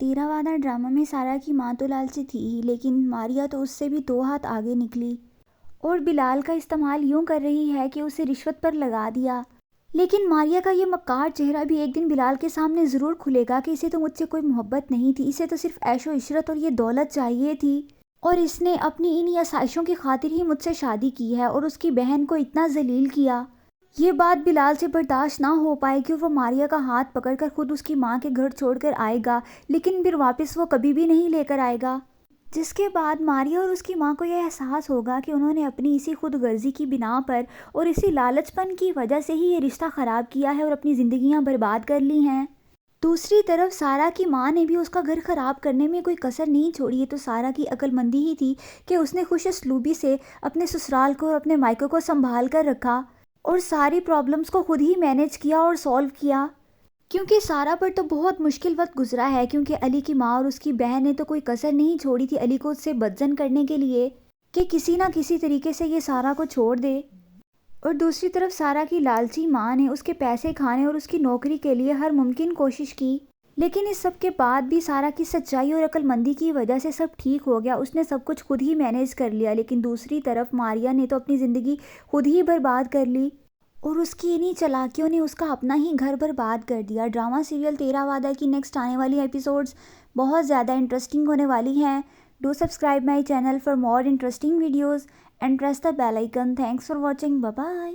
तेरा वादा ड्रामा में सारा की माँ तो लालची थी ही, लेकिन मारिया तो उससे भी 2 हाथ आगे निकली और बिलाल का इस्तेमाल यूं कर रही है कि उसे रिश्वत पर लगा दिया। लेकिन मारिया का ये मक्कार चेहरा भी एक दिन बिलाल के सामने ज़रूर खुलेगा कि इसे तो मुझसे कोई मोहब्बत नहीं थी, इसे तो सिर्फ ऐशो इशरत और ये दौलत चाहिए थी और इसने अपनी इन आसाइशों की खातिर ही मुझसे शादी की है और उसकी बहन को इतना जलील किया। ये बात बिलाल से बर्दाश्त ना हो पाई कि वो मारिया का हाथ पकड़कर खुद उसकी माँ के घर छोड़कर आएगा, लेकिन फिर वापस वो कभी भी नहीं लेकर आएगा। जिसके बाद मारिया और उसकी माँ को यह एहसास होगा कि उन्होंने अपनी इसी खुद गर्जी की बिना पर और इसी लालचपन की वजह से ही ये रिश्ता ख़राब किया है और अपनी ज़िंदगियाँ बर्बाद कर ली हैं। दूसरी तरफ सारा की माँ ने भी उसका घर ख़राब करने में कोई कसर नहीं छोड़ी। है तो सारा की अक्लमंदी ही थी कि उसने खुश असलूबी से अपने ससुराल को और अपने मायके को संभाल कर रखा और सारी प्रॉब्लम्स को खुद ही मैनेज किया और सॉल्व किया। क्योंकि सारा पर तो बहुत मुश्किल वक्त गुजरा है, क्योंकि अली की माँ और उसकी बहन ने तो कोई कसर नहीं छोड़ी थी अली को उससे बदजन करने के लिए कि किसी ना किसी तरीके से ये सारा को छोड़ दे। और दूसरी तरफ सारा की लालची माँ ने उसके पैसे खाने और उसकी नौकरी के लिए हर मुमकिन कोशिश की, लेकिन इस सब के बाद भी सारा की सच्चाई और अक्लमंदी की वजह से सब ठीक हो गया, उसने सब कुछ खुद ही मैनेज कर लिया। लेकिन दूसरी तरफ मारिया ने तो अपनी ज़िंदगी खुद ही बर्बाद कर ली और उसकी इन्हीं चालाकियों ने उसका अपना ही घर बर्बाद कर दिया। ड्रामा सीरियल तेरा वादा की नेक्स्ट आने वाली एपिसोड्स बहुत ज़्यादा इंटरेस्टिंग होने वाली हैं। Do subscribe my channel for more interesting videos and press the bell icon. Thanks for watching. Bye bye.